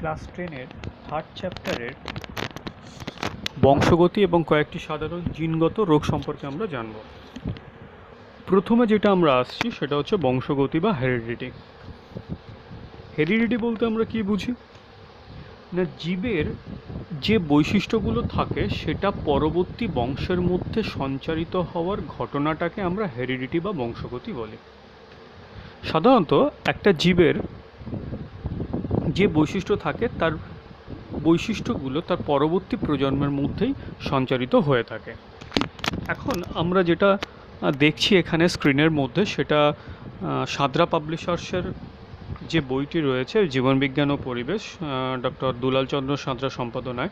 Class 10-এর third চ্যাপ্টারের বংশগতি এবং কয়েকটি সাধারণ জিনগত রোগ সম্পর্কে আমরা জানব। প্রথমে যেটা আমরা আসছি সেটা হচ্ছে বংশগতি বা হেরিডিটি। হেরিডিটি বলতে আমরা কি বুঝি না, জীবের যে বৈশিষ্ট্যগুলো থাকে সেটা পরবর্তী বংশের মধ্যে সঞ্চারিত হওয়ার ঘটনাটাকে আমরা হেরিডিটি বা বংশগতি বলি। সাধারণত একটা জীবের যে বৈশিষ্ট্য থাকে তার বৈশিষ্ট্যগুলো তার পরবর্তী প্রজন্মের মধ্যেই সঞ্চারিত হয়ে থাকে। এখন আমরা যেটা দেখছি এখানে স্ক্রিনের মধ্যে সেটা সাঁতরা পাবলিশার্সের যে বইটি রয়েছে জীবনবিজ্ঞান ও পরিবেশ, ডক্টর দুলাল চন্দ্র সাঁতরা সম্পাদনায়,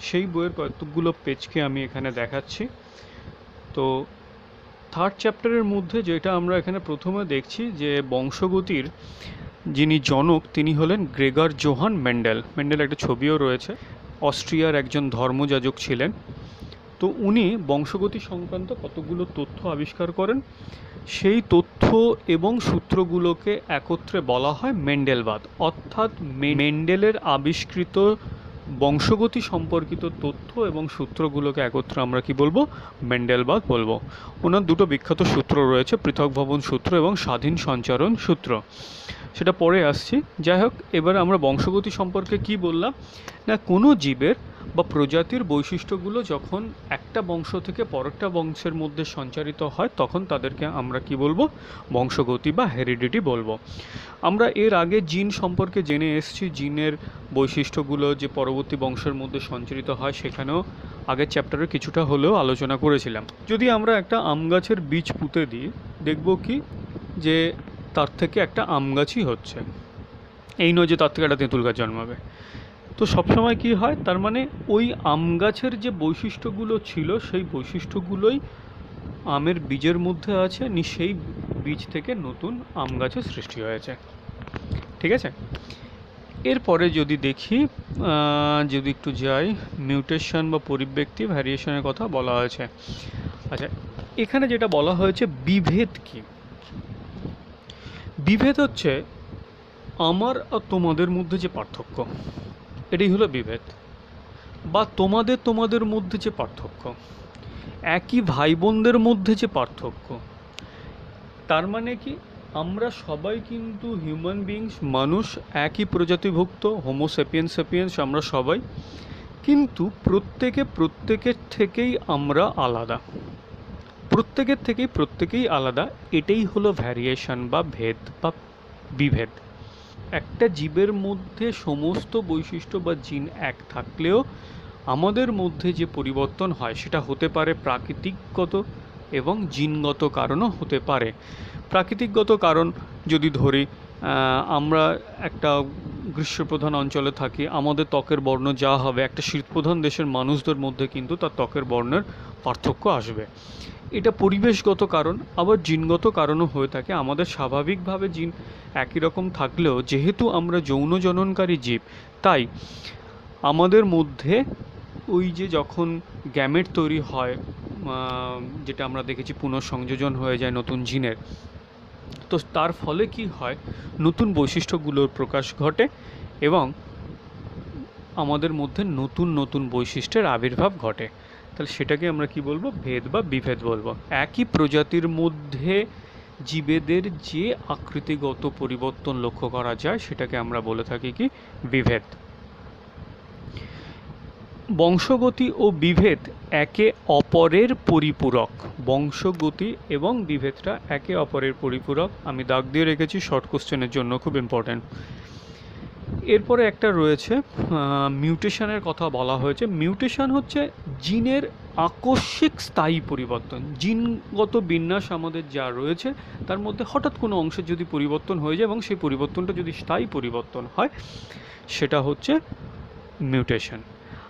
সেই বইয়ের কয়েকগুলো পেজকে আমি এখানে দেখাচ্ছি। তো থার্ড চ্যাপ্টারের মধ্যে যেটা আমরা এখানে প্রথমে দেখছি যে বংশগতির যিনি জনক তিনি হলেন গ্রেগর জোহান মেন্ডেল। মেন্ডেল একটা ছবিও রয়েছে। অস্ট্রিয়ার একজন ধর্মযাজক ছিলেন। তো উনি বংশগতি সংক্রান্ত কতগুলো তথ্য আবিষ্কার করেন। সেই তথ্য এবং সূত্রগুলোকে একত্রে বলা হয় মেন্ডেলবাদ, অর্থাৎ মেন্ডেলের আবিষ্কৃত বংশগতি সম্পর্কিত তথ্য এবং সূত্রগুলোকে একত্রে আমরা কি বলবো? মেন্ডেলবাদ বলবো। ওনার দুটো বিখ্যাত সূত্র রয়েছে, পৃথক ভবন সূত্র এবং স্বাধীন সঞ্চারণ সূত্র, সেটা পরে আসছি। যাই হোক, এবার আমরা বংশগতি সম্পর্কে কি বললাম না, কোনো জীবের বা প্রজাতির বৈশিষ্ট্যগুলো যখন একটা বংশ থেকে পরেরটা বংশের মধ্যে সঞ্চারিত হয় তখন তাদেরকে আমরা কি বলবো? বংশগতি বা হেরিডিটি বলবো। আমরা এর আগে জিন সম্পর্কে জেনে এসেছি, জিনের বৈশিষ্ট্যগুলো যে পরবর্তী বংশের মধ্যে সঞ্চারিত হয় সেখানেও আগের চ্যাপ্টারে কিছুটা হলেও আলোচনা করেছিলাম। যদি আমরা একটা আম গাছের বীজ পুঁতে দিই, দেখব কি যে তার থেকে একটা আম গাছই হচ্ছে, এই নয় যে তার থেকে একটা তেঁতুল গাছ জন্মাবে। তো সবসময় কি হয়, তার মানে ওই আম গাছের যে বৈশিষ্ট্যগুলো ছিল সেই বৈশিষ্ট্যগুলোই আমের বীজের মধ্যে আছে, সেই বীজ থেকে নতুন আম গাছের সৃষ্টি হয়েছে। ঠিক আছে, এরপরে যদি দেখি, যদি একটু যাই, মিউটেশন বা পরিব্যক্তি ভ্যারিয়েশনের কথা বলা হয়েছে। আচ্ছা, এখানে যেটা বলা হয়েছে বিভেদ কি? বিভেদ হচ্ছে আমার আর তোমাদের মধ্যে যে পার্থক্য, এটাই হলো বিভেদ। বা তোমাদের মধ্যে যে পার্থক্য, একই ভাই বোনদের মধ্যে যে পার্থক্য, তার মানে কি আমরা সবাই কিন্তু হিউম্যান বিংস, মানুষ, একই প্রজাতিভুক্ত, হোমোসেপিয়েন্স আমরা সবাই, কিন্তু প্রত্যেকের থেকেই আমরা আলাদা, প্রত্যেকেই আলাদা। এটাই হলো ভ্যারিয়েশন বা ভেদ বা বিভেদ। একটা জীবের মধ্যে সমস্ত বৈশিষ্ট্য বা জিন এক থাকলেও আমাদের মধ্যে যে পরিবর্তন হয় সেটা হতে পারে প্রাকৃতিকগত এবং জিনগত কারণও হতে পারে। প্রাকৃতিকগত কারণ যদি ধরি, আমরা একটা গ্রীষ্মপ্রধান অঞ্চলে থাকি, আমাদের ত্বকের বর্ণ যা হবে, একটা শীতপ্রধান দেশের মানুষদের মধ্যে কিন্তু তার ত্বকের বর্ণের পার্থক্য আসবে। এটা পরিবেশগত কারণ। আবার জিনগত কারণও হয়ে থাকে। আমাদের স্বাভাবিকভাবে জিন একই রকম থাকলেও যেহেতু আমরা যৌন জননকারী জীব, তাই আমাদের মধ্যে ওই যে যখন গ্যামেট তৈরি হয়, যেটা আমরা দেখেছি পুনঃসংযোজন হয়ে যায় নতুন জিনের, তো তার ফলে কি হয়, নতুন বৈশিষ্ট্যগুলোর প্রকাশ ঘটে এবং আমাদের মধ্যে নতুন বৈশিষ্ট্যের আবির্ভাব ঘটে। তাহলে সেটাকে আমরা কি বলবো? ভেদ বা বিভেদ বলবো। একই প্রজাতির মধ্যে জীবেদের যে আকৃতিগত পরিবর্তন লক্ষ্য করা যায় সেটাকে আমরা বলে থাকি কি? বিভেদ। বংশগতি ও বিভেদ একে অপরের পরিপূরক। বংশগতি এবং বিভেদটা একে অপরের পরিপূরক। আমি দাগ দিয়ে রেখেছি শর্ট কোশ্চেনের জন্য, খুব ইম্পর্ট্যান্ট। এরপরে একটা রয়েছে মিউটেশনের কথা বলা হয়েছে। মিউটেশন হচ্ছে জিনের আকস্মিক স্থায়ী পরিবর্তন। জিনগত বিন্যাস আমাদের যা রয়েছে তার মধ্যে হঠাৎ কোনো অংশের যদি পরিবর্তন হয়ে যায় এবং সেই পরিবর্তনটা যদি স্থায়ী পরিবর্তন হয় সেটা হচ্ছে মিউটেশন।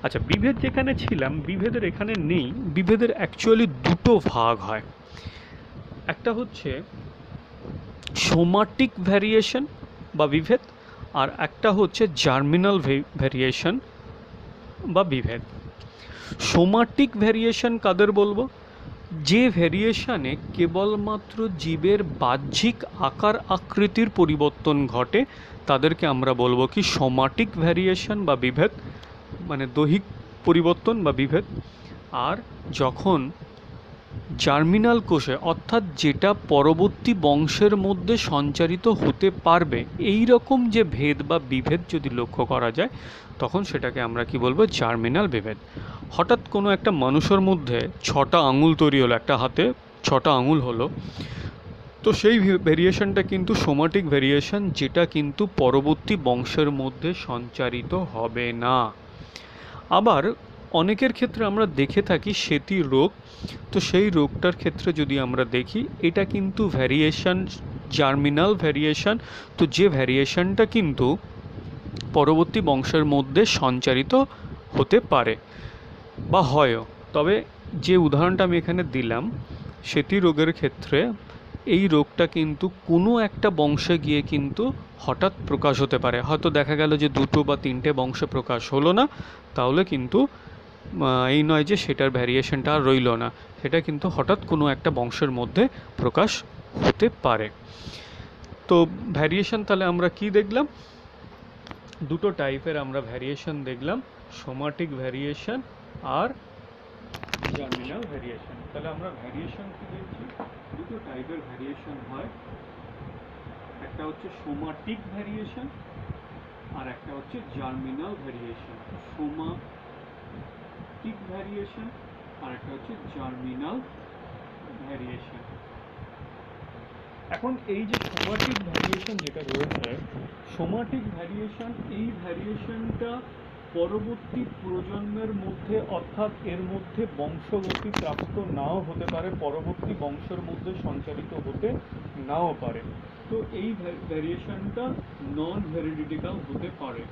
আচ্ছা, বিভেদ যেখানে ছিলাম, বিভেদের এখানে নেই। বিভেদের অ্যাকচুয়ালি দুটো ভাগ হয়। একটা হচ্ছে সোমাটিক ভ্যারিয়েশন বা বিভেদ, আর একটা হচ্ছে জার্মিনাল ভ্যারিয়েশন বা বিভেদ। সোমাটিক ভ্যারিয়েশন কাদের বলবো? যে ভেরিয়েশনে কেবলমাত্র জীবের বাহ্যিক আকার আকৃতির পরিবর্তন ঘটে তাদেরকে আমরা বলবো কি সোমাটিক ভ্যারিয়েশন বা বিভেদ, মানে দৈহিক পরিবর্তন বা বিভেদ। আর যখন জার্মিনাল কোষে অর্থাৎ যেটা পরবর্তী বংশের মধ্যে সঞ্চারিত হতে পারবে এই রকম যে ভেদ বা বিভেদ যদি লক্ষ্য করা যায় তখন সেটাকে আমরা কি বলবো, জার্মিনাল বিভেদ। হঠাৎ কোনো একটা মানুষের মধ্যে 6টা আঙুল তৈরি হলো, একটা হাতে 6টা আঙুল হলো, তো সেই ভেরিয়েশনটা কিন্তু সোমাটিক ভেরিয়েশন, যেটা কিন্তু পরবর্তী বংশের মধ্যে সঞ্চারিত হবে না। আবার অনেকের ক্ষেত্রে আমরা দেখে থাকি সেতি রোগ, তো সেই রোগটার ক্ষেত্রে যদি আমরা দেখি এটা কিন্তু ভ্যারিয়েশন, জার্মিনাল ভ্যারিয়েশন, তো যে ভ্যারিয়েশনটা কিন্তু পরবর্তী বংশের মধ্যে সঞ্চারিত হতে পারে বা হয়ও। তবে যে উদাহরণটা আমি এখানে দিলাম সেতি রোগের ক্ষেত্রে এই রোগটা কিন্তু কোনো একটা বংশে গিয়ে কিন্তু হঠাৎ প্রকাশ হতে পারে, হয়তো দেখা গেল যে 2টো বা 3টে বংশে প্রকাশ হলো না, তাহলে কিন্তু এই নয় যে সেটার ভ্যারিয়েশনটা আর রইল না, সেটা কিন্তু হঠাৎ কোনো একটা বংশের মধ্যে প্রকাশ হতে পারে। তো ভ্যারিয়েশন তাহলে আমরা কি দেখলাম, দুটো টাইপের আমরা ভ্যারিয়েশন দেখলাম, সোমাটিক ভ্যারিয়েশন আর জার্মিনাল ভ্যারিয়েশন। তাহলে আমরা ভ্যারিয়েশন কি দেখছি, দুটো টাইপের ভ্যারিয়েশন হয়, একটা হচ্ছে সোমাটিক ভ্যারিয়েশন আর একটা হচ্ছে জার্মিনাল ভ্যারিয়েশন। সোমাটিক ভ্যারিয়েশন আর একটা হচ্ছে জার্মিনাল ভ্যারিয়েশন। এখন এই যে সোমাটিক ভ্যারিয়েশন যেটা রয়েছে, সোমাটিক ভ্যারিয়েশন, এই ভ্যারিয়েশনটা পরবর্তী প্রজন্মের মধ্যে অর্থাৎ এর মধ্যে বংশগতি প্রাপ্ত নাও হতে পারে, পরবর্তী বংশের মধ্যে সঞ্চারিত হতে নাও পারে। তো এই ভ্যারিয়েশনটা নন হেরিডিটিক্যাল হতে পারে,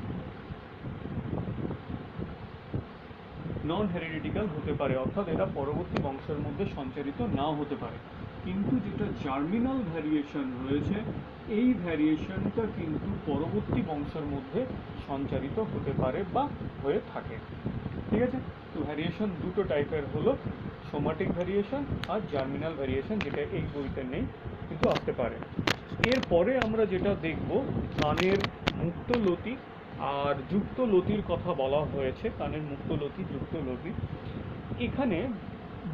নন হেরিডিটিক্যাল হতে পারে, অর্থাৎ এটা পরবর্তী বংশের মধ্যে সঞ্চারিত নাও হতে পারে। কিন্তু যেটা জার্মিনাল ভ্যারিয়েশন রয়েছে, এই ভ্যারিয়েশনটা কিন্তু পরবর্তী বংশের মধ্যে সঞ্চারিত হতে পারে বা হয়ে থাকে। ঠিক আছে, তো ভ্যারিয়েশন দুটো টাইপের হলো, সোমাটিক ভ্যারিয়েশন আর জার্মিনাল ভ্যারিয়েশন, যেটা এই বইতে নেই কিন্তু আসতে পারে। এরপরে আমরা যেটা দেখব, কানের মুক্ত লতি আর যুক্ত লতির কথা বলা হয়েছে, কানের মুক্ত লতি, যুক্ত লতি। এখানে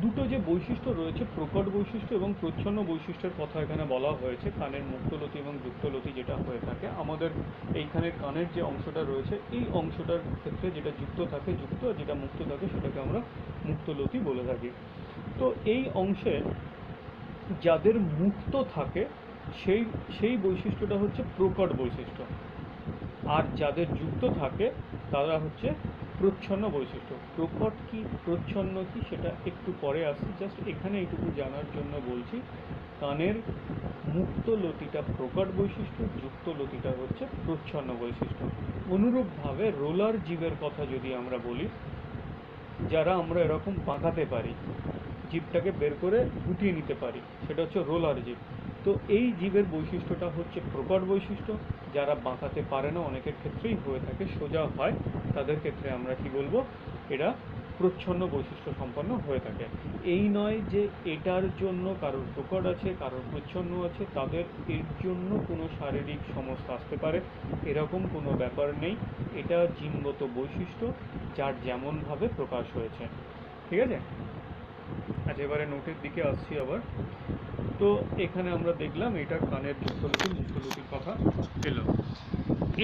দুটো যে বৈশিষ্ট্য রয়েছে, প্রকট বৈশিষ্ট্য এবং প্রচ্ছন্ন বৈশিষ্ট্যের কথা এখানে বলা হয়েছে। কানের মুক্ত লতি এবং যুক্ত লতি যেটা হয়ে থাকে আমাদের এইখানে কানের যে অংশটা রয়েছে এই অংশটার ক্ষেত্রে যেটা যুক্ত থাকে যুক্ত, আর যেটা মুক্ত থাকে সেটাকে আমরা মুক্ত লতি বলে থাকি। তো এই অংশে যাদের মুক্ত থাকে সেই সেই বৈশিষ্ট্যটা হচ্ছে প্রকট বৈশিষ্ট্য, আর যাদের যুক্ত থাকে তারা হচ্ছে প্রচ্ছন্ন বৈশিষ্ট্য। প্রকট কি প্রচ্ছন্ন কি সেটা একটু পরে আসছে, জাস্ট এখানে এইটুকু জানার জন্য বলছি। কানের মুক্ত লতিটা প্রকট বৈশিষ্ট্য, যুক্ত লতিটা হচ্ছে প্রচ্ছন্ন বৈশিষ্ট্য। অনুরূপভাবে রোলার জীবের কথা যদি আমরা বলি, যারা আমরা এরকম বাঁকাতে পারি, জীবটাকে বের করে গুটিয়ে নিতে পারি, সেটা হচ্ছে রোলার জীব। তো এই জীবের বৈশিষ্ট্যটা হচ্ছে প্রকট বৈশিষ্ট্য। যারা বাঁকাতে পারে না, অনেকের ক্ষেত্রেই হয়ে থাকে, সোজা হয়, তাদের ক্ষেত্রে আমরা কি বলবো, এরা প্রচ্ছন্ন বৈশিষ্ট্য সম্পন্ন হয়ে থাকে। এই নয় যে এটার জন্য কারোর প্রকট আছে কারোর প্রচ্ছন্ন আছে, তাদের এর জন্য কোনো শারীরিক সমস্যা আসতে পারে, এরকম কোনো ব্যাপার নেই। এটা জিনগত বৈশিষ্ট্য, যার যেমনভাবে প্রকাশ হয়েছে। ঠিক আছে, আচ্ছা এবারে নোটের দিকে আসছি আবার। তো এখানে আমরা দেখলাম এটা কানের যুক্তলতির কথা এলো।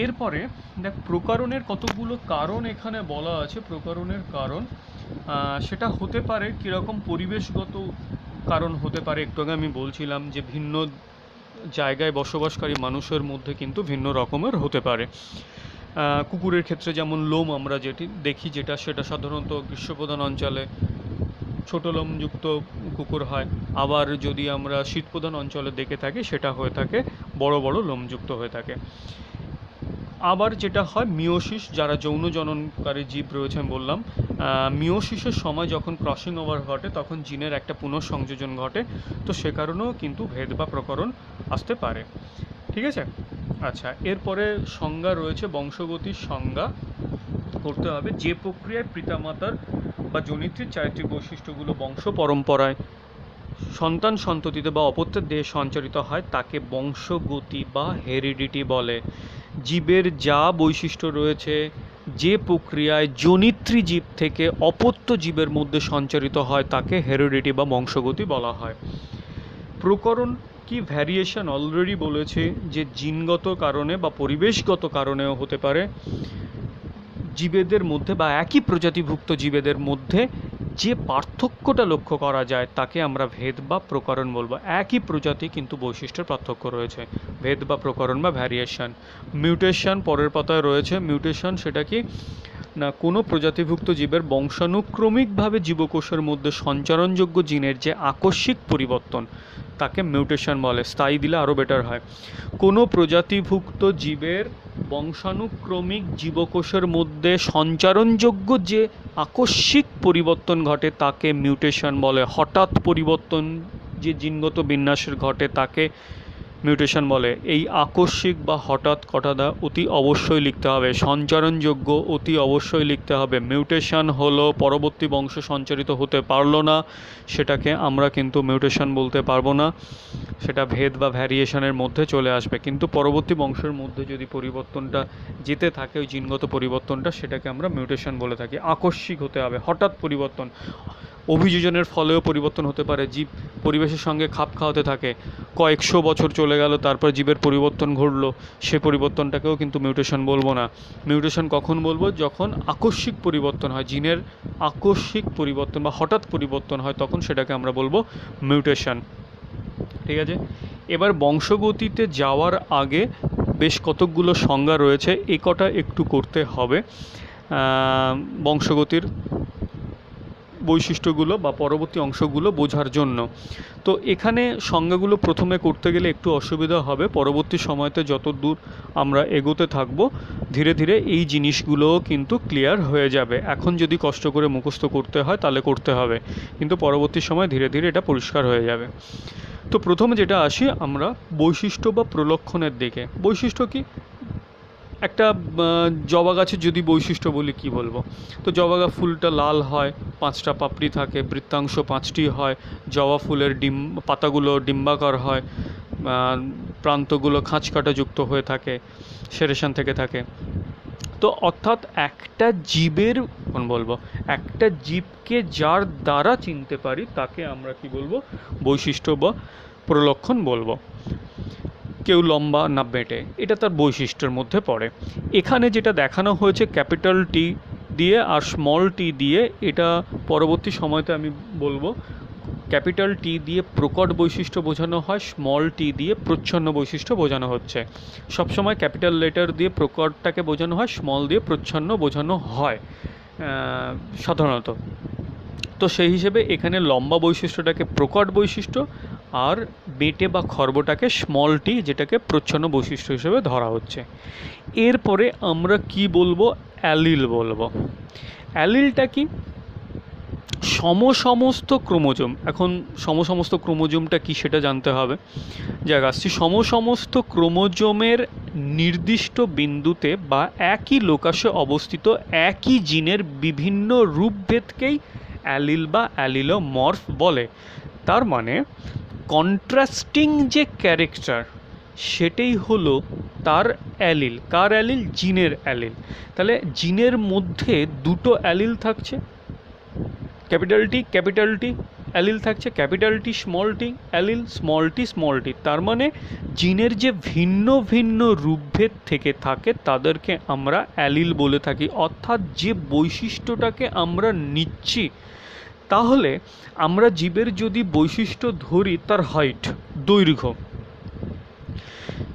এরপরে দেখ প্রকারণের কতগুলো কারণ এখানে বলা আছে। প্রকারণের কারণ সেটা হতে পারে কীরকম পরিবেশগত কারণ হতে পারে। একটু আগে আমি বলছিলাম যে ভিন্ন জায়গায় বসবাসকারী মানুষের মধ্যে কিন্তু ভিন্ন রকমের হতে পারে। কুকুরের ক্ষেত্রে যেমন লোম আমরা যেটি দেখি, সেটা সাধারণত গ্রীষ্মপ্রধান অঞ্চলে ছোট লোমযুক্ত কুকুর হয়, আবার যদি আমরা শীতপ্রধান অঞ্চলে দেখে থাকি সেটা হয়ে থাকে বড় বড় লোমযুক্ত হয়ে থাকে। আবার যেটা হয় মিওসিস, যারা যৌন জননকারী জীব রয়েছে আমি বললাম, মিওসিসের সময় যখন ক্রসিং ওভার ঘটে তখন জিনের একটা পুনঃসংযোজন ঘটে, তো সে কারণেও কিন্তু ভেদ বা প্রকরণ আসতে পারে। ঠিক আছে, আচ্ছা এরপরে সংজ্ঞা রয়েছে, বংশগতির সংজ্ঞা করতে হবে। যে প্রক্রিয়ায় পিতামাতার বা জনিত্রীর চারিত্রিক বৈশিষ্ট্যগুলো বংশ পরম্পরায় সন্তান সন্ততিতে বা অপত্যের দেহে সঞ্চারিত হয় তাকে বংশগতি বা হেরিডিটি বলে। জীবের যা বৈশিষ্ট্য রয়েছে, যে প্রক্রিয়ায় জনিত্রী জীব থেকে অপত্য জীবের মধ্যে সঞ্চারিত হয় তাকে হেরিডিটি বা বংশগতি বলা হয়। প্রকরণ কি ভ্যারিয়েশন অলরেডি বলেছে যে জিনগত কারণে বা পরিবেশগত কারণেও হতে পারে। জীবেদের মধ্যে বা একই প্রজাতিভুক্ত জীবেদের মধ্যে যে পার্থক্যটা লক্ষ্য করা যায় তাকে আমরা ভেদ বা প্রকরণ বলবো। একই প্রজাতি কিন্তু বৈশিষ্ট্যের পার্থক্য রয়েছে, ভেদ বা প্রকরণ বা ভ্যারিয়েশন। মিউটেশন পরের পাতায় রয়েছে। মিউটেশন সেটা কি না, কোনো প্রজাতিভুক্ত জীবের বংশানুক্রমিকভাবে জীবকোষের মধ্যে সঞ্চারণযোগ্য জিনের যে আকস্মিক পরিবর্তন তাকে মিউটেশন বলে। স্থায়ী দিলে আরও বেটার হয়। কোনো প্রজাতিভুক্ত জীবের বংশানুক্রমিক জীবকোষের মধ্যে সঞ্চারণযোগ্য যে আকস্মিক পরিবর্তন ঘটে তাকে মিউটেশন বলে। হঠাৎ পরিবর্তন যে জিনগত বিন্যাসের ঘটে তাকে মিউটেশন বলে। এই আকস্মিক বা হঠাৎ কথাটা অতি অবশ্যই লিখতে হবে। সঞ্চারণযোগ্য অতি অবশ্যই লিখতে হবে। মিউটেশন হলো পরবর্তী বংশ সঞ্চারিত হতে পারলো না, সেটাকে আমরা কিন্তু মিউটেশন বলতে পারবো না, সেটা ভেদ বা ভ্যারিয়েশনের মধ্যে চলে আসবে। কিন্তু পরবর্তী বংশের মধ্যে যদি পরিবর্তনটা যেতে থাকে, ওই জিনগত পরিবর্তনটা, সেটাকে আমরা মিউটেশন বলে থাকি। আকস্মিক হতে হবে, হঠাৎ পরিবর্তন। অভিযোজনের ফলেও পরিবর্তন হতে পারে। জীব পরিবেশের সঙ্গে খাপ খাওয়াতে থাকে, কয়েকশো বছর চলে গেল, তারপর জীবের পরিবর্তন ঘটলো, সে পরিবর্তনটাকেও কিন্তু মিউটেশন বলবো না। মিউটেশন কখন বলবো? যখন আকস্মিক পরিবর্তন হয়, জিনের আকস্মিক পরিবর্তন বা হঠাৎ পরিবর্তন হয়, তখন সেটাকে আমরা বলবো মিউটেশন। ঠিক আছে, এবার বংশগতিতে যাওয়ার আগে বেশ কতকগুলো সংজ্ঞা রয়েছে, এ কটা একটু করতে হবে বংশগতির বৈশিষ্ট্যগুলো বা পরবর্তী অংশগুলো বোঝার জন্য। তো এখানে সংজ্ঞাগুলো প্রথমে করতে গেলে একটু অসুবিধা হবে। পরবর্তী সময়তে যত দূর আমরা এগোতে থাকবো, ধীরে ধীরে এই জিনিসগুলোও কিন্তু ক্লিয়ার হয়ে যাবে। এখন যদি কষ্ট করে মুখস্থ করতে হয় তাহলে করতে হবে, কিন্তু পরবর্তী সময় ধীরে ধীরে এটা পরিষ্কার হয়ে যাবে। তো প্রথমে যেটা আসি আমরা বৈশিষ্ট্য বা প্রলক্ষণের দিকে। বৈশিষ্ট্য কি? একটা জবা গাছের যদি বৈশিষ্ট্য বলি, কি বলবো? তো জবা ফুলটা লাল হয়, 5টা পাপড়ি থাকে, বৃত্তাংশ 5টি হয়, জবা ফুলের পাতাগুলো ডিম্বাকার হয়, প্রান্তগুলো খাঁজকাঁটাযুক্ত হয়ে থাকে, সেরেশান থেকে থাকে। তো অর্থাৎ একটা জীবের বলবো, একটা জীবকে যার দ্বারা চিনতে পারি তাকে আমরা কি বলবো? বৈশিষ্ট্য বা প্রলক্ষণ বলবো। কেউ লম্বা না বেঁটে, এটা তার বৈশিষ্ট্যের মধ্যে পড়ে। এখানে যেটা দেখানো হয়েছে ক্যাপিটাল টি দিয়ে আর স্মল টি দিয়ে, এটা পরবর্তী সময়তে আমি বলবো। ক্যাপিটাল টি দিয়ে প্রকট বৈশিষ্ট্য বোঝানো হয়, স্মল টি দিয়ে প্রচ্ছন্ন বৈশিষ্ট্য বোঝানো হচ্ছে। সবসময় ক্যাপিটাল লেটার দিয়ে প্রকটটাকে বোঝানো হয়, স্মল দিয়ে প্রচ্ছন্ন বোঝানো হয় সাধারণত। তো সেই হিসেবে এখানে লম্বা বৈশিষ্ট্যটাকে প্রকট বৈশিষ্ট্য আর বেঁটে বা খর্বটাকে স্মল টি, যেটাকে প্রচ্ছন্ন বৈশিষ্ট্য হিসেবে ধরা হচ্ছে। এরপরে আমরা কি বলবো? অ্যালিল বলবো। অ্যালিলটা কি? সমস্ত ক্রোমোজোম। এখন সমস্ত ক্রোমোজোমটা কি সেটা জানতে হবে। যাক আসছি, সমস্ত ক্রোমোজোমের নির্দিষ্ট বিন্দুতে বা একই লোকাসে অবস্থিত একই জিনের বিভিন্ন রূপভেদকেই অ্যালিল বা অ্যালিলোমর্ফ বলে। তার মানে কন্ট্রাস্টিং যে ক্যারেক্টার, সেটাই হলো তার অ্যালিল। কার অ্যালিল? জিনের অ্যালিল। তাহলে জিনের মধ্যে দুটো অ্যালিল থাকছে, ক্যাপিটাল টি অ্যালিল থাকছে, ক্যাপিটাল টি স্মল টি অ্যালিল, স্মল টি। তার মানে জিনের যে ভিন্ন ভিন্ন রূপভেদ থেকে থাকে তাদেরকে আমরা অ্যালিল বলে থাকি। অর্থাৎ যে বৈশিষ্ট্যটাকে আমরা নিচ্ছি, তাহলে আমরা জীবের যদি বৈশিষ্ট্য ধরি, তার হাইট, দৈর্ঘ্য,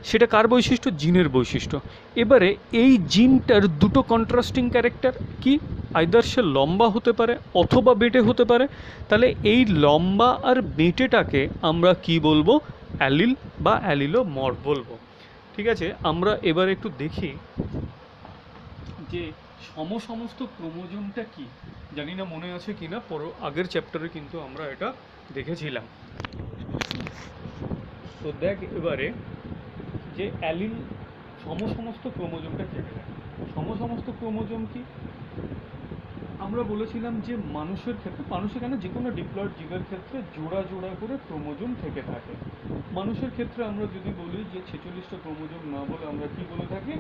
সেটা কার বৈশিষ্ট্য? জিনের বৈশিষ্ট্য। এবারে এই জিনটার দুটো কন্ট্রাস্টিং ক্যারেক্টার কি? আইদার সে লম্বা হতে পারে অথবা বেঁটে হতে পারে। তাহলে এই লম্বা আর বেঁটেটাকে আমরা কি বলবো? অ্যালিল বা অ্যালিলোমর্ফ বলবো। ঠিক আছে, আমরা এবার একটু দেখি যে সমস্ত ক্রোমোজোমটা কি। জানি না মনে আছে কি না, আগের চ্যাপ্টারে কিন্তু আমরা এটা দেখেছিলাম। তো দেখ এবারে যে অ্যালিল সমস্ত ক্রোমোজোমটা কি? সমস্ত ক্রোমোজোম কি? আমরা বলেছিলাম যে মানুষের ক্ষেত্রে, মানুষের কেন যে কোনো ডিপ্লয়েড জীবের ক্ষেত্রে জোড়া জোড়া করে ক্রোমোজোম থেকে থাকে। মানুষের ক্ষেত্রে আমরা যদি বলি যে 46টা ক্রোমোজোম না বলে আমরা কি বলে থাকি,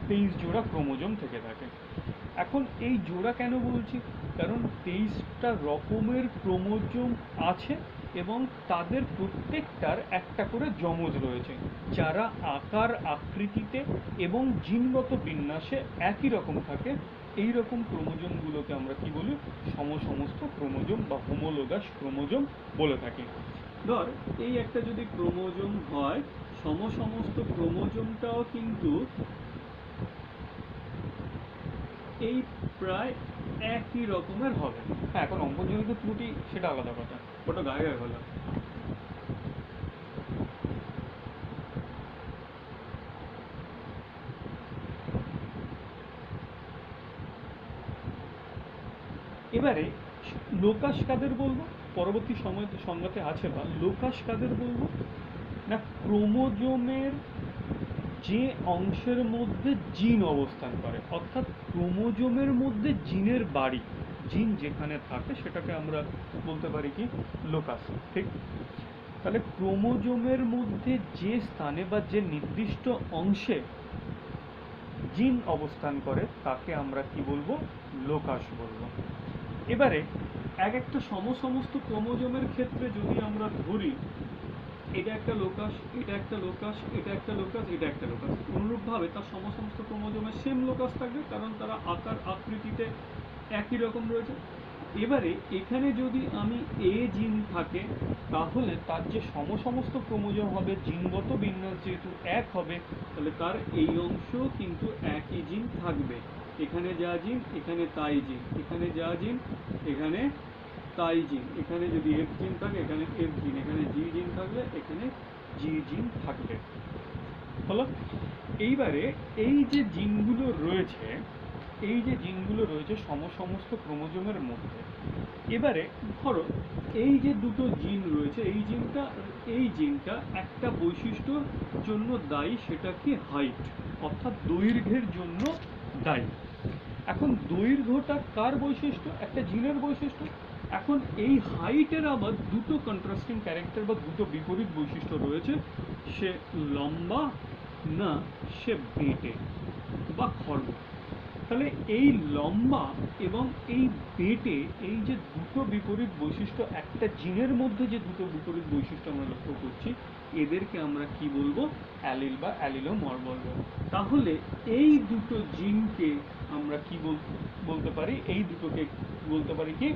23 জোড়া ক্রোমোজোম থেকে থাকে। এখন এই জোড়া কেন বলছি, কারণ 23টা রকমের ক্রোমোজোম আছে এবং তাদের প্রত্যেকটার একটা করে যমজ রয়েছে, যারা আকার আকৃতিতে এবং জিনগত বিন্যাসে একই রকম থাকে। এই রকম ক্রোমোজোমগুলোকে আমরা কি বলি, সমস্ত ক্রোমোজোম বা হোমোলোগাস ক্রোমোজোম বলে থাকি। ধর এই একটা যদি ক্রোমোজোম হয়, সমস্ত ক্রোমোজোমটাও কিন্তু এই প্রায় একই রকমের হবে। হ্যাঁ, এখন অঙ্কনজনিত ত্রুটি সেটা আলাদা কথা, ওটা গায়ে গায়ে হলো। এবারে লোকাস কাদের বলবো, পরবর্তী সময় সংজ্ঞাতে আছে বা লোকাস কাদের বলবো না, ক্রোমোজোমের যে অংশের মধ্যে জিন অবস্থান করে, অর্থাৎ ক্রোমোজোমের মধ্যে জিনের বাড়ি, জিন যেখানে থাকে সেটাকে আমরা বলতে পারি কি লোকাস। ঠিক, তাহলে ক্রোমোজোমের মধ্যে যে স্থানে বা যে নির্দিষ্ট অংশে জিন অবস্থান করে তাকে আমরা কি বলবো, লোকাস বলবো। এবারে এক একটা সমস্ত ক্রোমোজোমের ক্ষেত্রে যদি আমরা ধরি, এটা একটা লোকাস, এটা একটা লোকাস, এটা একটা লোকাস, এটা একটা লোকাস, অনুরূপভাবে তার সমস্ত ক্রোমোজোমের সেম লোকাস থাকবে, কারণ তারা আকার আকৃতিতে একই রকম রয়েছে। এবারে এখানে যদি আমি এ জিন থাকে, তাহলে তার যে সমস্ত ক্রোমোজোম হবে, জিনগত বিন্যাস যেহেতু এক হবে, তাহলে তার এই অংশ কিন্তু একই জিন থাকবে। এখানে যা জিন এখানে তাই জিন, এখানে যা জিন এখানে তাই জিন, এখানে যদি এফ জিন থাকে এখানে এফ জিন, এখানে জি জিন থাকলে এখানে জি জিন থাকবে। হলো। এইবারে এই যে জিনগুলো রয়েছে, এই যে জিনগুলো রয়েছে সমস্ত ক্রোমোজোমের মধ্যে, এবারে ধরো এই যে দুটো জিন রয়েছে, এই জিনটা একটা বৈশিষ্ট্যর জন্য দায়ী, সেটা কি হাইট, অর্থাৎ দৈর্ঘ্যের জন্য দায়ী। এখন দৈর্ঘ্যটা কার বৈশিষ্ট্য, একটা জিনের বৈশিষ্ট্য। এখন এই হাইটের আবার দুটো কন্ট্রাস্টিং ক্যারেক্টার বা দুটো বিপরীত বৈশিষ্ট্য রয়েছে, সে লম্বা না সে বেঁটে বা খর্ব। তাহলে এই লম্বা এবং এই বেঁটে, এই যে দুটো বিপরীত বৈশিষ্ট্য একটা জিনের মধ্যে, যে দুটো বিপরীত বৈশিষ্ট্য আমরা লক্ষ্য করছি, এদেরকে আমরা কি বলবো, অ্যালিল বা অ্যালিলোমর বলবো। তাহলে এই দুটো জিনকে আমরা কি বলতে পারি, এই দুটোকে বলতে পারি কি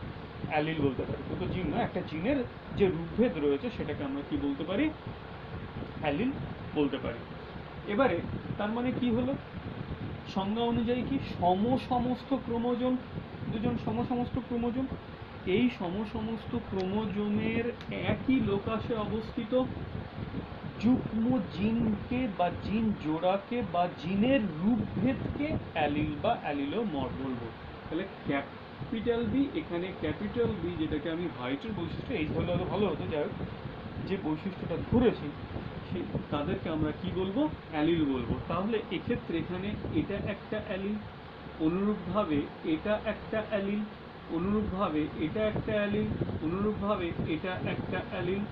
অ্যালিল বলতে পারি। দুটো জিন নয়, একটা জিনের যে রূপভেদ রয়েছে সেটাকে আমরা কি বলতে পারি, অ্যালিল বলতে পারি। এবারে তার মানে কি হলো, সংজ্ঞা অনুযায়ী কি সমস্ত ক্রোমোজোম, দুজন সমস্ত ক্রোমোজোম, এই সমস্ত ক্রোমোজোমের একই লোকাসে অবস্থিত যুগ্ম জিনকে বা জিন জোড়াকে বা জিনের রূপভেদকে অ্যালিল বা অ্যালিলোমর বলবো। তাহলে ক্যাপিটাল বি, এখানে ক্যাপিটাল বি, যেটাকে আমি হাইটের বৈশিষ্ট্য, এই ধরলে আরো ভালো হতো, যাই হোক যে বৈশিষ্ট্যটা ধরেছি তাদেরকে আমরা কি বলবো, অ্যালিল বলবো। তাহলে এক্ষেত্রে এখানে এটা একটা অ্যালিল, অনুরূপভাবে এটা একটা অ্যালিল, অনুরূপভাবে এটা একটা অ্যালিল, অনুরূপভাবে এটা একটা অ্যালিল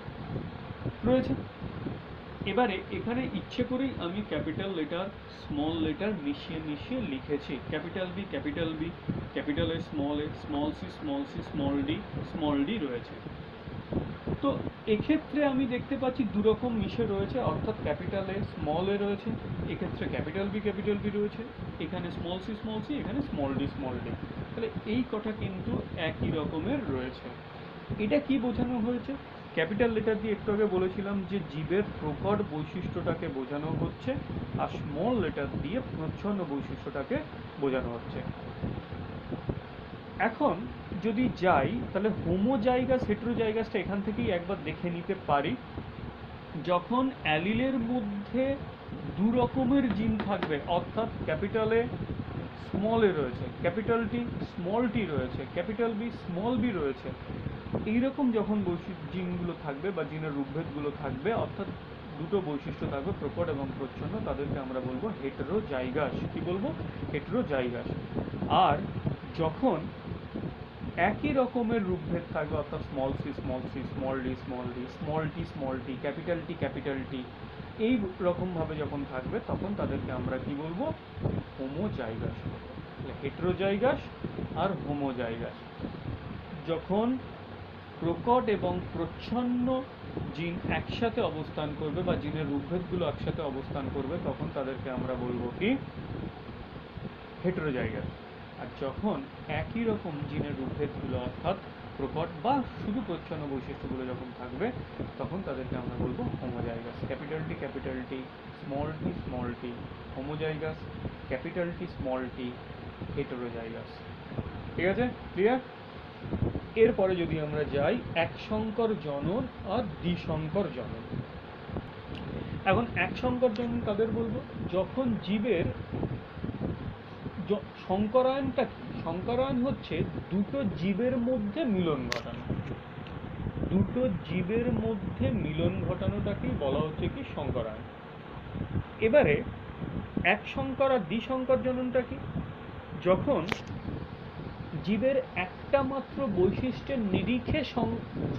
রয়েছে। এবারে এখানে ইচ্ছে করেই আমি ক্যাপিটাল লেটার স্মল লেটার মিশিয়ে লিখেছি, capital B capital B, capital A, small C, small D রয়েছে। তো এক্ষেত্রে আমি দেখতে পাচ্ছি দুরকম মিশে রয়েছে, অর্থাৎ ক্যাপিটাল এ স্মল এ রয়েছে, এক্ষেত্রে ক্যাপিটাল বি রয়েছে, এখানে স্মল সি, এখানে স্মল ডি। তাহলে এই কটা কিন্তু একই রকমের রয়েছে। এটা কি বোঝানো হয়েছে, ক্যাপিটাল লেটার দিয়ে একটু আগে বলেছিলাম যে জীবের প্রকট বৈশিষ্ট্যটাকে বোঝানো হচ্ছে, আর স্মল লেটার দিয়ে প্রচ্ছন্ন বৈশিষ্ট্যটাকে বোঝানো হচ্ছে। এখন যদি যাই, তাহলে হোমোজাইগাস হেটেরোজাইগাসটা এখান থেকেই একবার দেখে নিতে পারি। যখন অ্যালিলের মধ্যে দু রকমের জিন থাকবে, অর্থাৎ ক্যাপিটালে স্মল এ রয়েছে, ক্যাপিটাল টি স্মল টি রয়েছে, ক্যাপিটাল বি স্মল বি রয়েছে, এইরকম যখন জিনগুলো থাকবে বা জিনের রূপভেদগুলো থাকবে, অর্থাৎ দুটো বৈশিষ্ট্য থাকবে প্রকট এবং প্রচ্ছন্ন, তাদেরকে আমরা বলবো হেটেরোজাইগাস। কি বলবো, হেটেরোজাইগাস। আর যখন একই রকমের রূপভেদ থাকবে, অর্থাৎ small C small C, small D small D, small T capital T, এই রকমভাবে যখন থাকবে তখন তাদেরকে আমরা কি বলবো? হোমোজাইগাস বলবো। হেটেরোজাইগাস আর হোমোজাইগাস। যখন প্রকট এবং প্রচ্ছন্ন জিন একসাথে অবস্থান করবে বা জিনের রূপভেদগুলো একসাথে অবস্থান করবে তখন তাদেরকে আমরা বলবো কি? হেটেরোজাইগাস। আর যখন একই রকম জিনের রূপভেদগুলো অর্থাৎ প্রকট বা শুধু প্রচ্ছন্ন বৈশিষ্ট্যগুলো যখন থাকবে তখন তাদেরকে আমরা বলবো হোমোজাইগাস। ক্যাপিটাল টি স্মল টি হোমোজাইগাস, ক্যাপিটাল টি স্মল টি হেটেরোজাইগাস। ঠিক আছে, ক্লিয়ার? এরপরে যদি আমরা যাই এক সংকর জনন আর দ্বিসংকর জনন। এখন এক সংকর জনন কাদের বলবো? যখন জীবের সংকরায়নটা কি? সংকরায়ন হচ্ছে দুটো জীবের মধ্যে মিলন ঘটানো। দুটো জীবের মধ্যে মিলন ঘটানোটাকেই বলা হচ্ছে কি? সংকরায়ন। এবারে এক সংকর আর দ্বিসংকর জননটা কি? যখন জীবের একটা মাত্র বৈশিষ্ট্যের নিরিখে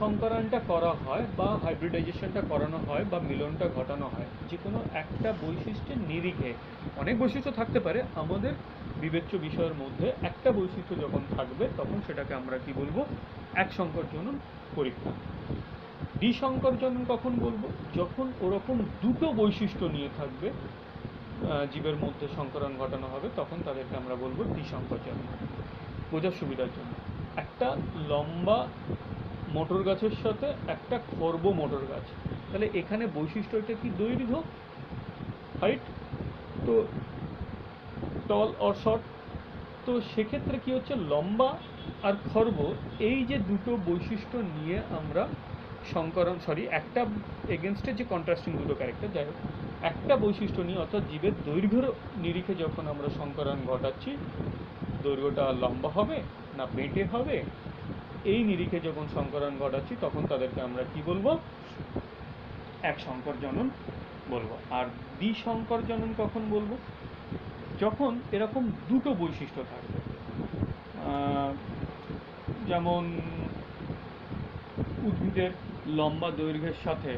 সংকরায়নটা করা হয় বা হাইব্রিডাইজেশনটা করানো হয় বা মিলনটা ঘটানো হয়, যে কোনো একটা বৈশিষ্ট্যের নিরিখে। অনেক বৈশিষ্ট্য থাকতে পারে, আমাদের বিবেচ্য বিষয়ের মধ্যে একটা বৈশিষ্ট্য যখন থাকবে তখন সেটাকে আমরা কি বলবো? এক সংকর জনন পরীক্ষা। দ্বিসংকর জনন কখন বলবো? যখন ওরকম দুটো বৈশিষ্ট্য নিয়ে থাকবে জীবের মধ্যে সংকরণ ঘটানো হবে তখন তাদেরকে আমরা বলবো দ্বিসংকর জনন। বোঝার সুবিধার জন্য, একটা লম্বা মোটর গাছের সাথে একটা খর্ব মোটর গাছ, তাহলে এখানে বৈশিষ্ট্যটা কি? দৈর্ঘ্য, হাইট, তো টল অর শর্ট। তো সেক্ষেত্রে কি হচ্ছে? লম্বা আর খর্ব এই যে দুটো বৈশিষ্ট্য নিয়ে আমরা সংকরণ, একটা এগেনস্টে যে কন্ট্রাস্টিং দুটো ক্যারেক্টার, যাই হোক, একটা বৈশিষ্ট্য নিয়ে অর্থাৎ জীবের দৈর্ঘ্যের নিরিখে যখন আমরা সংকরণ ঘটাচ্ছি, দৈর্ঘ্যটা লম্বা হবে না বেঁটে হবে, এই নিরিখে যখন সংকরণ ঘটাচ্ছি তখন তাদেরকে আমরা কি বলবো? এক সংকর জনন বলবো। আর দ্বিসংকর জনন কখন বলবো? যখন এরকম দুটো বৈশিষ্ট্য থাকবে, যেমন উদ্ভিদের লম্বা দৈর্ঘ্যের সাথে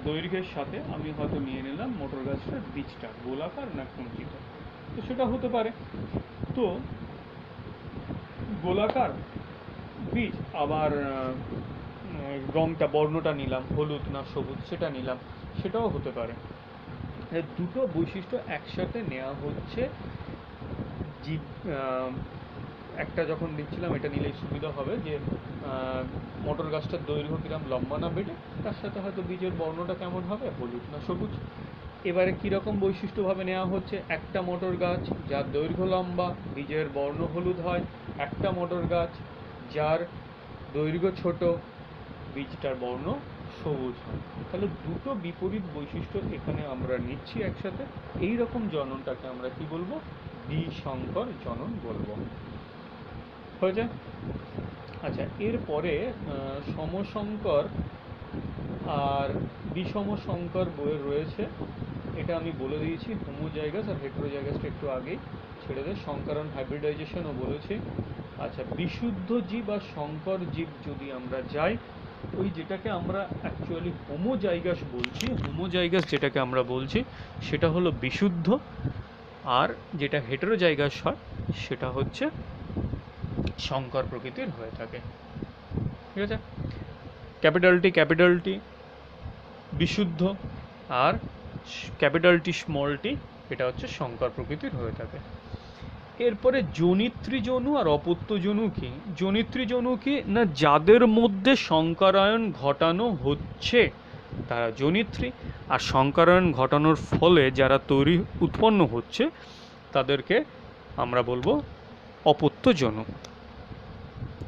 দৈর্ঘ্যের সাথে আমি হয়তো নিয়ে নিলাম মোটর গাছটার বীজটা গোলাকার না কুঞ্চিত, তো সেটা হতে পারে। তো গোলাকার বীজ, আবার রংটা বর্ণটা নিলাম হলুদ না সবুজ সেটা নিলাম, সেটাও হতে পারে। দুটো বৈশিষ্ট্য একসাথে নেওয়া হচ্ছে। একটা যখন দেখছিলাম, এটা নিলেই সুবিধা হবে, যে মোটর গাছটার দৈর্ঘ্য কিরম, লম্বা না বেটে, তার সাথে হয়তো বীজের বর্ণটা কেমন হবে, হলুদ না সবুজ। এবারে কীরকম বৈশিষ্ট্যভাবে নেওয়া হচ্ছে? একটা মোটর গাছ যার দৈর্ঘ্য লম্বা, বীজের বর্ণ হলুদ হয়, একটা মোটর গাছ যার দৈর্ঘ্য ছোট, বীজটার বর্ণ সবুজ হয়। তাহলে দুটো বিপরীত বৈশিষ্ট্য এখানে আমরা নিচ্ছি একসাথে, এই রকম জননটাকে আমরা কি বলবো? দ্বিসংকর জনন বলবো। হয়েছে? আচ্ছা, এরপরে সমসংকর আর বিষম সংকর বইয়ের রয়েছে, এটা আমি বলে দিয়েছি। হোমোজাইগাস আর হেটেরোজাইগাসটা একটু আগেই ছেড়ে দেয়, সংকরণ হাইব্রিডাইজেশনও বলেছি। আচ্ছা, বিশুদ্ধ জীব আর সংকর জীব যদি আমরা যাই, ওই যেটাকে আমরা অ্যাকচুয়ালি হোমোজাইগাস বলছি, হোমোজাইগাস যেটাকে আমরা বলছি সেটা হলো বিশুদ্ধ, আর যেটা হেটেরোজাইগাস হয় সেটা হচ্ছে সংকর প্রকৃতির হয়ে থাকে। ঠিক আছে? ক্যাপিটাল টি বিশুদ্ধ আর ক্যাপিটাল টি স্মল টি এটা হচ্ছে সংকর প্রকৃতির হয়ে থাকে। এরপরে জনিত্রী জনু আর অপত্য জনু কি? জনিত্রী জনু কি না, যাদের মধ্যে সংকরায়ন ঘটানো হচ্ছে তারা জনিত্রী, আর সংকরায়ন ঘটানোর ফলে যারা উৎপন্ন হচ্ছে তাদেরকে আমরা বলবো অপত্য জনু।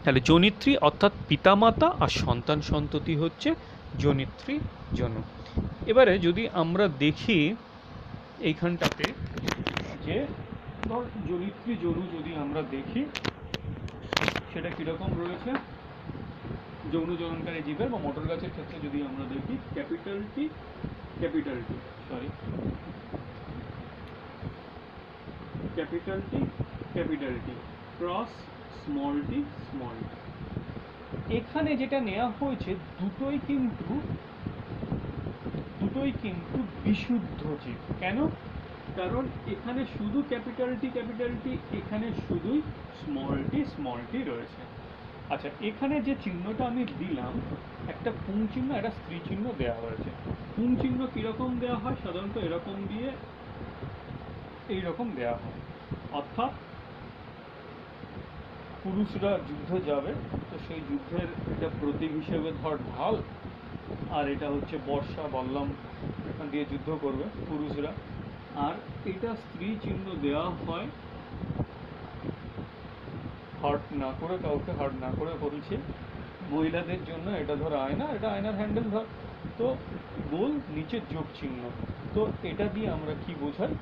তাহলে জনিত্রী অর্থাৎ পিতামাতা আর সন্তান সন্ততি হচ্ছে জনিত্রী জনু। এবারে যদি আমরা দেখি এইখানটাতে, যে ধর জনিত্রী জনু যদি আমরা দেখি সেটা কীরকম রয়েছে, যৌন জননকারী জীবের বা মোটর গাছের ক্ষেত্রে যদি আমরা দেখি, capital T cross small T small T. এখানে যেটা নেওয়া হয়েছে দুটোই কিন্তু বিশুদ্ধ জীব। কেন? কারণ এখানে শুধু ক্যাপিটাল টি, এখানে শুধুই স্মল টি রয়েছে। আচ্ছা, এখানে যে চিহ্নটা আমি দিলাম, একটা পুং চিহ্ন, একটা স্ত্রী চিহ্ন দেওয়া হয়েছে। পুং চিহ্ন কিরকম দেওয়া হয়? সাধারণত এরকম দিয়ে এইরকম দেওয়া হয়, অর্থাৎ পুরুষরা যুদ্ধে যাবে, তো সেই যুদ্ধের এটা প্রতীক হিসেবে ধর ঢাল, আর এটা হচ্ছে বর্ষা, বললাম এখান দিয়ে যুদ্ধ করবে পুরুষরা। আর এটা স্ত্রী চিহ্ন দেওয়া হয় হার্ট না করে, কাউকে হার্ট না করে বলছি। মহিলাদের জন্য এটা ধর আয়না, এটা আয়নার হ্যান্ডেল ধর, তো গোল, নিচে যোগ চিহ্ন। তো এটা দিয়ে আমরা কি বোঝাই?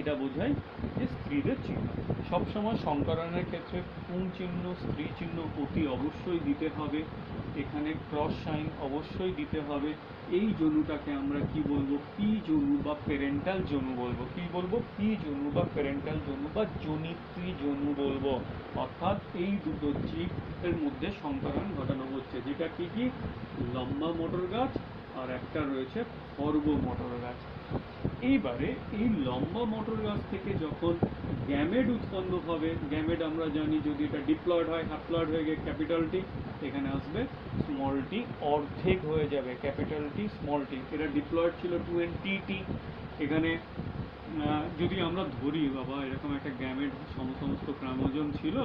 এটা বোঝাই যে স্ত্রীদের চিহ্ন। সবসময় সংকরণের ক্ষেত্রে পুং চিহ্ন, স্ত্রী চিহ্ন অতি অবশ্যই দিতে হবে। এখানে ক্রস সাইন অবশ্যই দিতে হবে। এই জনুটাকে আমরা কি বলবো? পি জনু বা প্যারেন্টাল জনু বলবো। কি বলবো? পি জনু বা প্যারেন্টাল জনু বা জনিত্রী জনু বলবো। অর্থাৎ এই দুটো জীবের মধ্যে সংকরণ ঘটানো হচ্ছে, যেটা কি কি? লম্বা মোটর গাছ আর একটা রয়েছে খর্ব মোটর গাছ। এইবারে এই লম্বা মোটর গাছ থেকে যখন গ্যামেট উৎপন্ন হবে, গ্যামেট আমরা জানি যদি এটা ডিপ্লয়েড হয়, হ্যাপ্লয়েড হয়ে গিয়ে ক্যাপিটাল টি, এখানে আসবে স্মল টি, অর্ধেক হয়ে যাবে ক্যাপিটাল টি স্মল টি। এটা ডিপ্লয়েড ছিল 20T। এখানে যদি আমরা ধরি বাবা এরকম একটা গ্যামেট সমস্ত ক্রোমোজোম ছিল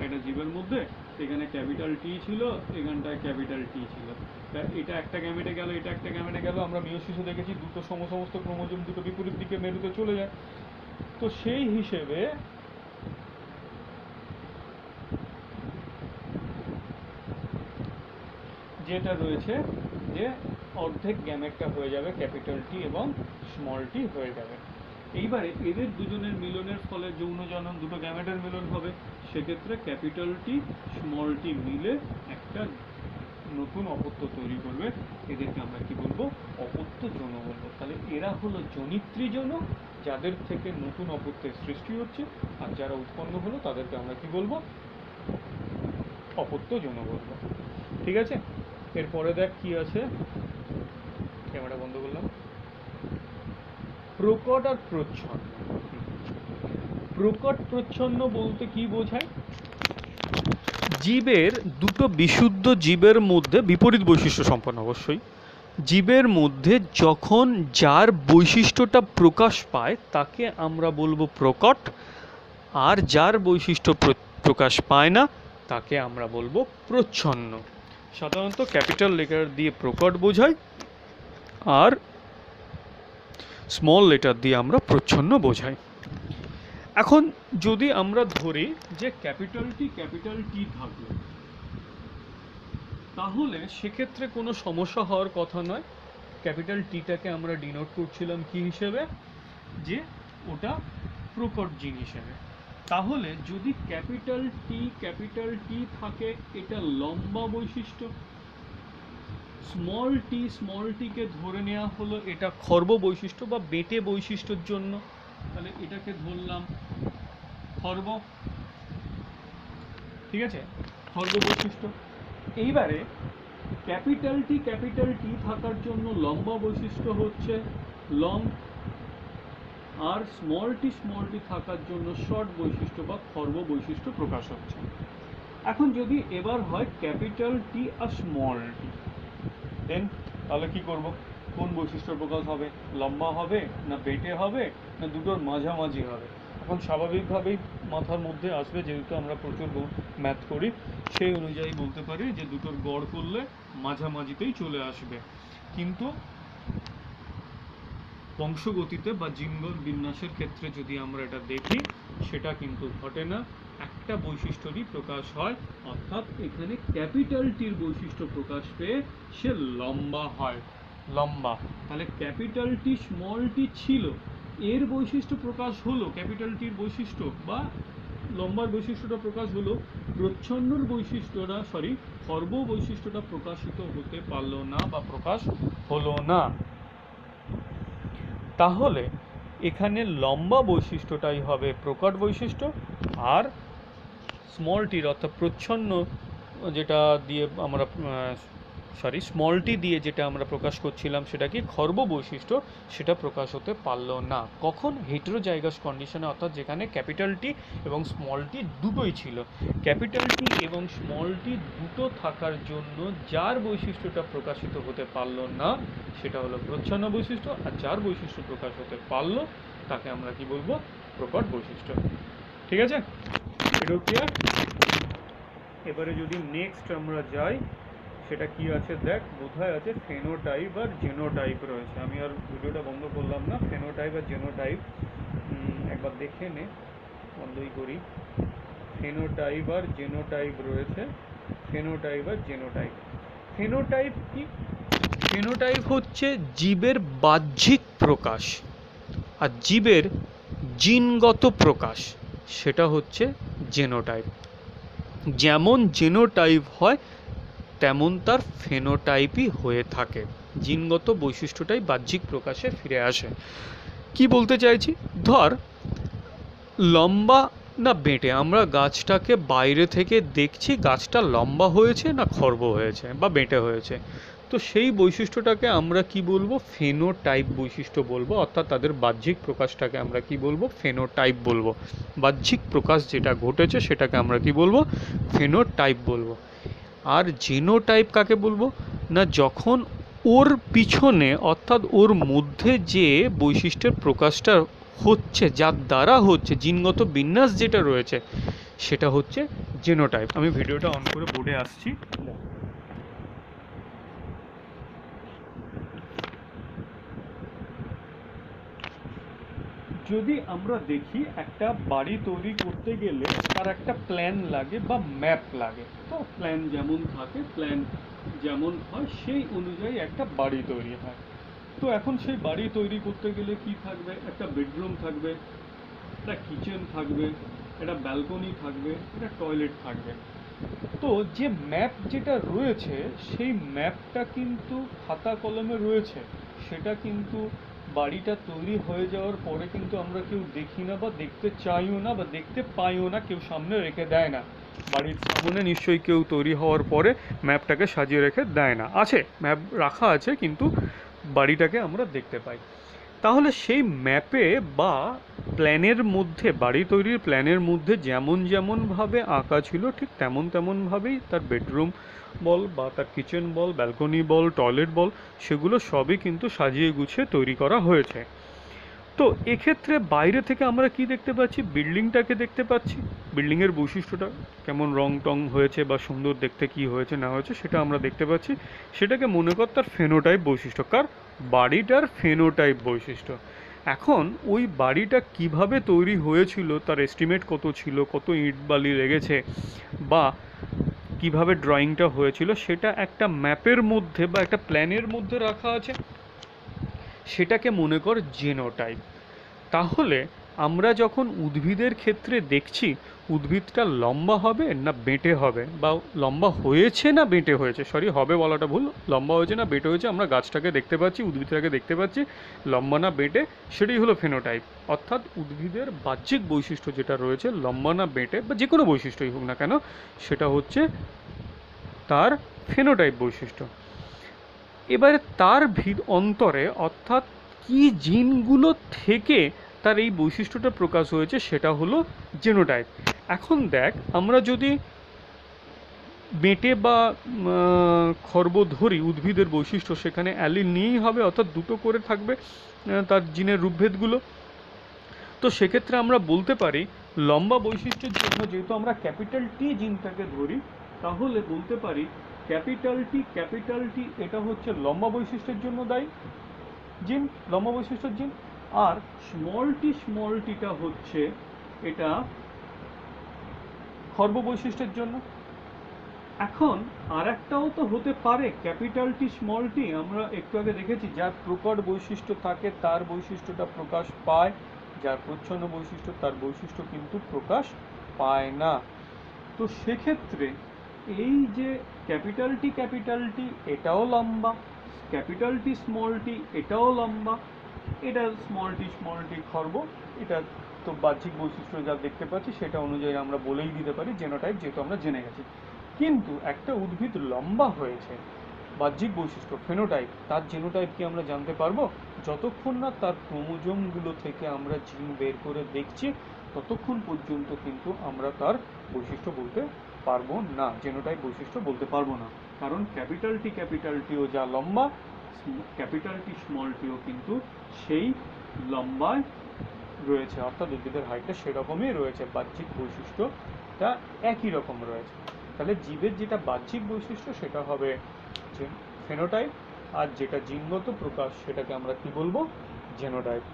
একটা জীবের মধ্যে, এখানে ক্যাপিটাল টি ছিল, এখানটায় ক্যাপিটাল টি ছিল, তা এটা একটা গ্যামেটে গেল, এটা একটা গ্যামেটে গেল। আমরা মিয়োসিসে দেখেছি দুটো সমস্ত ক্রোমোজোম দুটো বিপরীত দিকে মেরুতে চলে যায়। তো সেই হিসেবে যেটা রয়েছে যে অর্ধেক গ্যামেটটা হয়ে যাবে ক্যাপিটাল টি এবং স্মল টি হয়ে যাবে। এইবারে এদের দুজনের মিলনের ফলে যৌন জনন, দুটো গ্যামেটের মিলন হবে। সেক্ষেত্রে ক্যাপিটাল টি স্মল টি মিলে একটা নতুন অপত্য তৈরি করবে। এদেরকে আমরা কি বলবো? অপত্য যৌন বলবো। তাহলে এরা হলো জনিত্রী যৌন, যাদের থেকে নতুন অপত্যের সৃষ্টি হচ্ছে, আর যারা উৎপন্ন হলো তাদেরকে আমরা কি বলবো? অপত্য যৌন বলবো। ঠিক আছে? এরপরে দেখ কি আছে, ক্যামেরা বন্ধ করলাম। প্রকট আর প্রচ্ছন্ন। প্রকট প্রচ্ছন্ন বলতে কি বোঝায়? জীবের দুটো বিশুদ্ধ জীবের মধ্যে বিপরীত বৈশিষ্ট্য সম্পন্ন অবশ্যই জীবের মধ্যে যখন যার বৈশিষ্ট্যটা প্রকাশ পায় তাকে আমরা বলবো প্রকট, আর যার বৈশিষ্ট্য প্রকাশ পায় না তাকে আমরা বলবো প্রচ্ছন্ন। সাধারণত ক্যাপিটাল লেটার দিয়ে প্রকট বোঝাই, আর স্মল লেটার দিয়ে আমরা প্রচ্ছন্ন বোঝাই। এখন যদি আমরা ধরি যে ক্যাপিটাল টি থাকলো, তাহলে সেক্ষেত্রে কোনো সমস্যা হওয়ার কথা নয়। ক্যাপিটাল টিটাকে আমরা ডিনোট করছিলাম কি হিসেবে? যে ওটা প্রকট জিন হিসেবে। তাহলে যদি ক্যাপিটাল টি থাকে, এটা লম্বা বৈশিষ্ট্য। স্মল টিকে ধরে নেওয়া হলো এটা খর্ব বৈশিষ্ট্য বা বেটে বৈশিষ্ট্যের জন্য, তাহলে এটাকে ধরলাম খর্ব। ঠিক আছে? খর্ব বৈশিষ্ট্য। এইবারে ক্যাপিটাল টি থাকার জন্য লম্বা বৈশিষ্ট্য হচ্ছে লং, আর স্মল টি থাকার জন্য শর্ট বৈশিষ্ট্য বা খর্ব বৈশিষ্ট্য প্রকাশ হচ্ছে। এখন যদি এবার হয় ক্যাপিটাল টি আর স্মল টি, দেন তাহলে কি করব? কোন বৈশিষ্ট্য প্রকাশ হবে? লম্বা হবে না বেটে হবে না দুটোর মাঝামাঝি হবে? এখন স্বাভাবিকভাবেই মাথার মধ্যে আসবে, যেহেতু আমরা প্রচুর ম্যাথ করি, সেই অনুযায়ী বলতে পারি যে দুটোর গড় করলে মাঝামাঝিতেই চলে আসবে। কিন্তু বংশগতিতে বা জিনগত বিন্যাসের ক্ষেত্রে যদি আমরা এটা দেখি, সেটা কিন্তু ঘটে না। একটা বৈশিষ্ট্যরই প্রকাশ হয়, অর্থাৎ এখানে ক্যাপিটাল টির বৈশিষ্ট্য প্রকাশ পেয়ে সে লম্বা হয়, লম্বা। তাহলে ক্যাপিটাল টি স্মল টি ছিল, এর বৈশিষ্ট্য প্রকাশ হলো, ক্যাপিটাল টির বৈশিষ্ট্য বা লম্বার বৈশিষ্ট্যটা প্রকাশ হলো, প্রচ্ছন্নর বৈশিষ্ট্যটা খর্ব বৈশিষ্ট্যটা প্রকাশিত হতে পারলো না বা প্রকাশ হলো না। তাহলে এখানে লম্বা বৈশিষ্ট্যটাই হবে প্রকট বৈশিষ্ট্য, আর স্মল টির অর্থাৎ প্রচ্ছন্ন যেটা দিয়ে আমরা স্মল টি দিয়ে যেটা আমরা প্রকাশ করছিলাম সেটা কি খর্ব বৈশিষ্ট্য, সেটা প্রকাশ হতে পারলো না। কখন? হেটেরোজাইগাস কন্ডিশনে, অর্থাৎ যেখানে ক্যাপিটাল টি এবং স্মল টি দুটোই ছিল। ক্যাপিটাল টি এবং স্মল টি দুটো থাকার জন্য যার বৈশিষ্ট্যটা প্রকাশিত হতে পারলো না সেটা হলো প্রচ্ছন্ন বৈশিষ্ট্য, আর যার বৈশিষ্ট্য প্রকাশ হতে পারলো তাকে আমরা কি বলবো? প্রকট বৈশিষ্ট্য। ঠিক আছে, এটাও ক্লিয়ার? এবারে যদি নেক্সট আমরা যাই, সেটা কি আছে দেখ, বোধহয় আছে ফেনোটাইপ আর জেনোটাইপ রয়েছে। আমি আর ভিডিওটা বন্ধ করলাম না, ফেনোটাইপ আর জেনোটাইপ একবার দেখে নে, বন্ধই করি। ফেনোটাইপ আর জেনোটাইপ রয়েছে, ফেনোটাইপ আর জেনোটাইপ। ফেনোটাইপ কি? ফেনোটাইপ হচ্ছে জীবের বাহ্যিক প্রকাশ, আর জীবের জিনগত প্রকাশ সেটা হচ্ছে জেনোটাইপ। যেমন জেনোটাইপ হয় তেমন তার ফেনোটাইপই হয়ে থাকে, জিনগত বৈশিষ্ট্যটাই বাহ্যিক প্রকাশে ফিরে আসে। কি বলতে চাইছি, ধর লম্বা না বেঁটে, আমরা গাছটাকে বাইরে থেকে দেখছি গাছটা লম্বা হয়েছে না খর্ব হয়েছে বা বেঁটে হয়েছে, তো সেই বৈশিষ্ট্যটাকে আমরা কি বলবো? ফেনোটাইপ বৈশিষ্ট্য বলবো, অর্থাৎ তাদের বাহ্যিক প্রকাশটাকে আমরা কি বলবো? ফেনোটাইপ বলবো। বাহ্যিক প্রকাশ যেটা ঘটেছে সেটাকে আমরা কি বলবো? ফেনোটাইপ বলবো। আর জিনোটাইপ কাকে বলবো? না যখন ওর পিছনে অর্থাৎ ওর মধ্যে যে বৈশিষ্ট্যের প্রকাশটা হচ্ছে, যার দ্বারা হচ্ছে জিনগত বিন্যাস যেটা রয়েছে সেটা হচ্ছে জিনোটাইপ। আমি ভিডিওটা অন করে বোর্ডে আসছি। যদি আমরা দেখি একটা বাড়ি তৈরি করতে গেলে তার একটা প্ল্যান লাগে বা ম্যাপ লাগে, তো প্ল্যান যেমন থাকে, প্ল্যান যেমন হয় সেই অনুযায়ী একটা বাড়ি তৈরি হয়। তো এখন সেই বাড়ি তৈরি করতে গেলে কি থাকবে? একটা বেডরুম থাকবে, একটা কিচেন থাকবে, একটা ব্যালকনি থাকবে, একটা টয়লেট থাকবে। তো যে ম্যাপ যেটা রয়েছে সেই ম্যাপটা কিন্তু খাতা কলমে রয়েছে, সেটা কিন্তু বাড়িটা তৈরি হয়ে যাওয়ার পরে কিন্তু আমরা কেউ দেখি না বা দেখতে চাইও না বা দেখতে পাইও না, কেউ সামনে রেখে দেয় না। বাড়ির সামনে নিশ্চয়ই কেউ তৈরি হওয়ার পরে ম্যাপটাকে সাজিয়ে রেখে দেয় না, আছে ম্যাপ রাখা আছে কিন্তু বাড়িটাকে আমরা দেখতে পাই। তাহলে সেই ম্যাপে বা প্ল্যানের মধ্যে, বাড়ি তৈরির প্ল্যানের মধ্যে যেমন যেমনভাবে আঁকা ছিল ঠিক তেমন তেমনভাবেই তার বেডরুম বল বা তার কিচেন বল, ব্যালকনি বল, টয়লেট বল, সেগুলো সবই কিন্তু সাজিয়ে গুছিয়ে তৈরি করা হয়েছে। তো এক্ষেত্রে বাইরে থেকে আমরা কি দেখতে পাচ্ছি? বিল্ডিংটাকে দেখতে পাচ্ছি, বিল্ডিংয়ের বৈশিষ্ট্যটা কেমন রং টং হয়েছে বা সুন্দর দেখতে কি হয়েছে না হয়েছে সেটা আমরা দেখতে পাচ্ছি। সেটাকে মনে কর তার ফেনোটাইপ বৈশিষ্ট্য, কার? বাড়িটার ফেনোটাইপ বৈশিষ্ট্য। এখন ওই বাড়িটা কিভাবে তৈরি হয়েছিল, তার এস্টিমেট কত ছিল, কত ইট বালি লেগেছে বা কিভাবে ড্রয়িংটা হয়েছিল, সেটা একটা ম্যাপের মধ্যে বা একটা প্ল্যানের মধ্যে রাখা আছে, সেটাকে মনে কর জেনোটাইপ। তাহলে আমরা যখন উদ্ভিদের ক্ষেত্রে দেখছি উদ্ভিদটা লম্বা হবে না বেঁটে হবে, বা লম্বা হয়েছে না বেঁটে হয়েছে, সরি হবে বলাটা ভুল, লম্বা হয়েছে না বেঁটে হয়েছে, আমরা গাছটাকে দেখতে পাচ্ছি, উদ্ভিদটাকে দেখতে পাচ্ছি, লম্বা না বেঁটে, সেটাই হলো ফেনোটাইপ। অর্থাৎ উদ্ভিদের বাহ্যিক বৈশিষ্ট্য যেটা রয়েছে, লম্বা না বেঁটে বা যে কোনো বৈশিষ্ট্যই হোক না কেন, সেটা হচ্ছে তার ফেনোটাইপ বৈশিষ্ট্য। এবারে তার অন্তরে অর্থাৎ কি জিনগুলো থেকে তার এই বৈশিষ্ট্যটা প্রকাশ হয়েছে সেটা হলো জেনোটাইপ। এখন দেখ, আমরা যদি বেঁটে বা খর্ব ধরি উদ্ভিদের বৈশিষ্ট্য, সেখানে অ্যালিল নিয়েই হবে, অর্থাৎ দুটো করে থাকবে তার জিনের রূপভেদগুলো। তো সেক্ষেত্রে আমরা বলতে পারি লম্বা বৈশিষ্ট্যের জন্য, যেহেতু আমরা ক্যাপিটাল টি জিনটাকে ধরি, তাহলে বলতে পারি ক্যাপিটাল টি এটা হচ্ছে লম্বা বৈশিষ্ট্যের জন্য দায়ী জিন, লম্বা বৈশিষ্ট্যের জিন। আর স্মল টিটা হচ্ছে এটা খর্ব বৈশিষ্ট্যের জন্য। এখন আর একটাও তো হতে পারে ক্যাপিটাল টি স্মল টি, আমরা একটু আগে দেখেছি যার প্রকট বৈশিষ্ট্য থাকে তার বৈশিষ্ট্যটা প্রকাশ পায়, যার প্রচ্ছন্ন বৈশিষ্ট্য তার বৈশিষ্ট্য কিন্তু প্রকাশ পায় না। তো সেক্ষেত্রে এই যে ক্যাপিটাল টি এটাও লম্বা, ক্যাপিটাল টি স্মল টি এটাও লম্বা, এটা স্মল টি খর্ব, এটা তো বাহ্যিক বৈশিষ্ট্য যা দেখতে পাচ্ছি সেটা অনুযায়ী আমরা বলেই দিতে পারি জেনোটাইপ, যেহেতু আমরা জেনে গেছি। কিন্তু একটা উদ্ভিদ লম্বা হয়েছে, বাহ্যিক বৈশিষ্ট্য ফেনোটাইপ, তার জেনোটাইপ কি আমরা জানতে পারবো? যতক্ষণ না তার ক্রোমোজোমগুলো থেকে আমরা জিন বের করে দেখছি ততক্ষণ পর্যন্ত কিন্তু আমরা তার বৈশিষ্ট্য বলতে পারবো না, জেনোটাইপ বৈশিষ্ট্য বলতে পারবো না। কারণ ক্যাপিটাল টিও যা লম্বা, ক্যাপিটাল টি স্মল টিও কিন্তু সেই লম্বায় রয়েছে, অর্থাৎ উদ্ভিদের হাইটটা সেরকমই রয়েছে, বাহ্যিক বৈশিষ্ট্যটা একই রকম রয়েছে। তাহলে জীবের যেটা বাহ্যিক বৈশিষ্ট্য সেটা হবে যে ফেনোটাইপ, আর যেটা জিনগত প্রকাশ সেটাকে আমরা কি বলবো? জেনোটাইপ।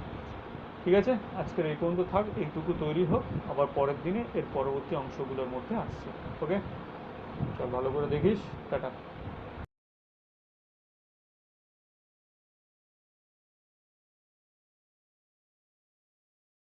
ঠিক আছে, আজকের এই পর্যন্ত থাক, এইটুকু তৈরি হোক, আবার পরের দিনে এর পরবর্তী অংশগুলোর মধ্যে আসছে। ওকে, চল ভালো করে দেখিস, টাটা।